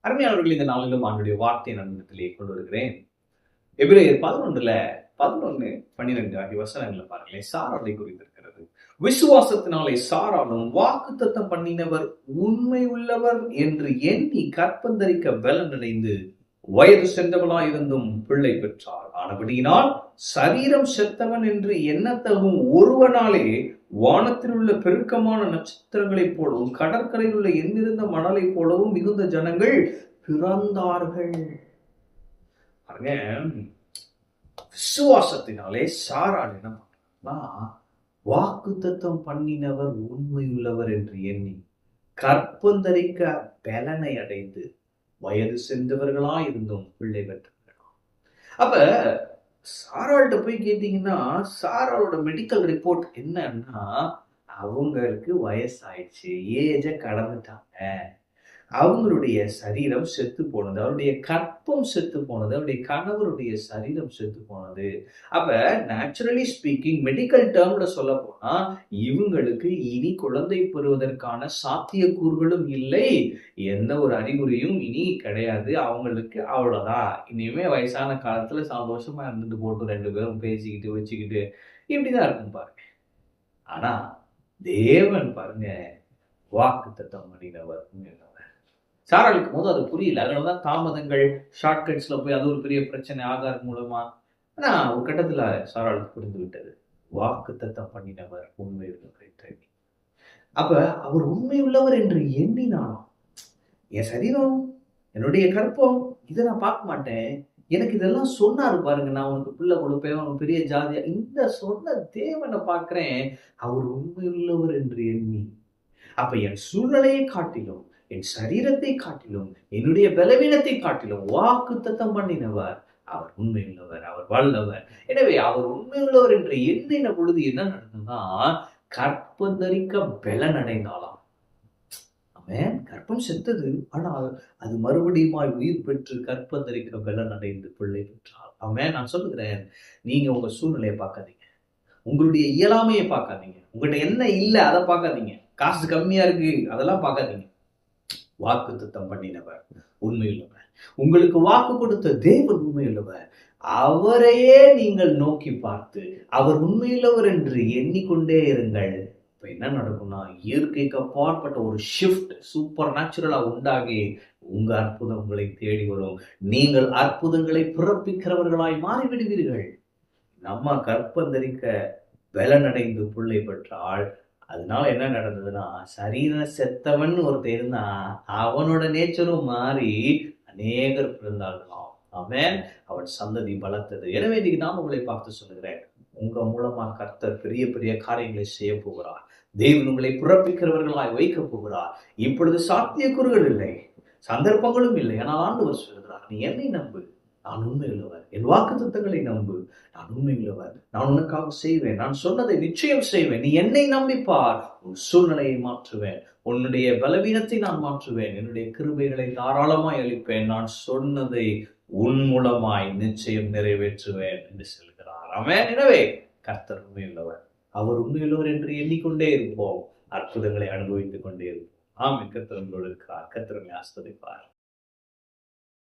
அருமையானவர்கள், இந்த நாளிலும் ஆண்டுடைய வார்த்தை நன்மத்திலே கொண்டு வருகிறேன். எபிரேயர் 11:12 ஆகிய வசனங்களை பாருங்களேன். சாராளை குறித்திருக்கிறது. விசுவாசத்தினாலே சாராலும் வாக்குத்தத்தம் பண்ணினவர் உண்மை உள்ளவர் என்று எண்ணி கற்பந்தரிக்க பலன் அடைந்து வயது சென்றவளாயிருந்தும் பிள்ளை பெற்றார். ஆனபடியினால் சரீரம் செத்தவன் என்று எண்ணத்தகும் ஒருவனாலே வானத்தில் உள்ள பெருக்கமான நட்சத்திரங்களைப் போலவும் கடற்கரையில் உள்ள எந்திருந்த மணலை போலவும் மிகுந்த ஜனங்கள் பிறந்தார்கள். விசுவாசத்தினாலே சாராள் என்ன பண்றா, வாக்குத்தத்தம் பண்ணினவர் உண்மையுள்ளவர் என்று எண்ணி கற்பந்தரிக்க பலனை அடைந்து வயது சென்றவர்களா இருந்தும் பிள்ளை பெற்றார்களாம். அப்ப சாராள்கிட்ட போய் கேட்டீங்கன்னா, சாராளோட மெடிக்கல் ரிப்போர்ட் என்னன்னா, அவங்களுக்கு வயசாயிடுச்சு, ஏஜ கடந்துட்டாங்க, அவங்களுடைய சரீரம் செத்து போனது, அவருடைய கற்பம் செத்து போனது, அவருடைய கணவருடைய சரீரம் செத்து போனது. அப்ப நேச்சுரலி ஸ்பீக்கிங், மெடிக்கல் டேர்ம்ல சொல்ல போனா இவங்களுக்கு இனி குழந்தை பெறுவதற்கான சாத்தியக்கூறுகளும் இல்லை, எந்த ஒரு அறிகுறியும் இனி கிடையாது. அவங்களுக்கு அவ்வளவுதான், இனிமே வயசான காலத்துல சந்தோஷமா இருந்துட்டு போட்டு, 2 பேரும் பேசிக்கிட்டு வச்சுக்கிட்டு இப்படிதான் இருக்கும் பாருங்க. ஆனா தேவன் பாருங்க, வாக்குத்தத்தம் பண்ணினவர். சாராளுக்கு போது அது புரியல, அதனாலதான் தாமதங்கள், ஷார்ட்கட்ஸ்ல போய் அது ஒரு பெரிய பிரச்சனை ஆகார் மூலமா. ஆனா ஒரு கட்டத்துல சாராளுக்கு புரிந்து விட்டது, வாக்குத்தத்தம் பண்ணினவர் உண்மை உள்ளவர். அப்ப அவர் உண்மை உள்ளவர் என்று எண்ணினாலும், என் சரீரம், என்னுடைய கற்பம், இதை நான் பார்க்க மாட்டேன், எனக்கு இதெல்லாம் சொன்னாரு பாருங்க, நான் உனக்கு பிள்ளை கொடுப்பேன், உனக்கு பெரிய ஜாதியா, இந்த சொன்ன தேவனை பார்க்கிறேன், அவர் உண்மை உள்ளவர் என்று எண்ணி, அப்ப என் சூழ்நிலையை காட்டிலும், என் சரீரத்தை காட்டிலும், என்னுடைய பலவீனத்தை காட்டிலும் வாக்குத்தத்தம் பண்ணினவர் அவர் உண்மையுள்ளவர், அவர் வல்லவர். எனவே அவர் உண்மையுள்ளவர் என்று எண்ணின பொழுது என்ன நடந்ததுன்னா, கற்பந்தரிக்க பலன் அடைந்தாலாம். அவன் கற்பம் செத்தது, ஆனால் அது மறுபடியும் உயிர் பெற்று கற்பந்தரிக்க பலன் அடைந்து பிள்ளை பெற்றார். அவன் நான் சொல்லுகிறேன், நீங்க உங்க சூழ்நிலையை பார்க்காதீங்க, உங்களுடைய இயலாமையை பார்க்காதீங்க, உங்கள்கிட்ட என்ன இல்லை அதை பார்க்காதீங்க, காசு கம்மியா இருக்கு அதெல்லாம் பார்க்காதீங்க. வாக்குத்தத்தம் பண்ணினவர் உண்மையுள்ளவர், உங்களுக்கு வாக்கு கொடுத்த தேவன் உண்மையுள்ளவர், அவரையே நீங்கள் நோக்கி பார்த்து அவர் உண்மையுள்ளவர் என்று எண்ணிக்கொண்டே இருங்கள். இப்ப என்ன நடக்கும்னா, இயற்கைக்கு அப்பாற்பட்ட ஒரு ஷிஃப்ட் சூப்பர் நேச்சுரலா உண்டாகி உங்க அற்புதம் உங்களை தேடி வரும். நீங்கள் அற்புதங்களை பிறப்பிக்கிறவர்களாய் மாறிவிடுவீர்கள். நம்ம கற்பந்தரிக்க பலனடைந்து பிள்ளை பெற்றால், அதனால என்ன நடந்ததுன்னா, சரீர செத்தவன் ஒருத்தர் இருந்தா அவனோட நேச்சரும் மாறி அநேகர் பிறந்தார்களாம். அவன் அவன் சந்ததி பலத்தது. எனவே இன்னைக்கு நான் உங்களை பார்த்து சொல்லுகிறேன், உங்க மூலமா கர்த்தர் பெரிய பெரிய காரியங்களை செய்ய போகிறார். தேவன் உங்களை பிறப்பிக்கிறவர்களாய் வைக்க போகிறார். இப்பொழுது சாத்தியக்கூறுகள் இல்லை, சந்தர்ப்பங்களும் இல்லை, ஆனால் ஆண்டவர் சொல்கிறார், நீ என்னை நம்பு, நான் உண்மையுள்ளவர், என் வாக்குத்தத்தங்களை நம்பு, நான் உண்மையுள்ளவர், நான் உனக்காக செய்வேன், நான் சொன்னதை நிச்சயம் செய்வேன், நீ என்னை நம்பிப்பார், உன் சூழ்நிலையை மாற்றுவேன், உன்னுடைய பலவீனத்தை நான் மாற்றுவேன், என்னுடைய கிருபைகளை தாராளமாய் அளிப்பேன், நான் சொன்னதை உன் மூலமாய் நிச்சயம் நிறைவேற்றுவேன் என்று சொல்கிறார். ஆமென். எனவே கர்த்தர் உண்மையுள்ளவர், அவர் உண்மையுள்ளவர் என்று எண்ணிக்கொண்டே இருப்போம், அற்புதங்களை அனுபவித்துக் கொண்டே இருப்போம். ஆமென். கர்த்தர் உங்களோடு இருக்கிறார். கர்த்தர் உங்களை ஆசீர்வதிப்பார்.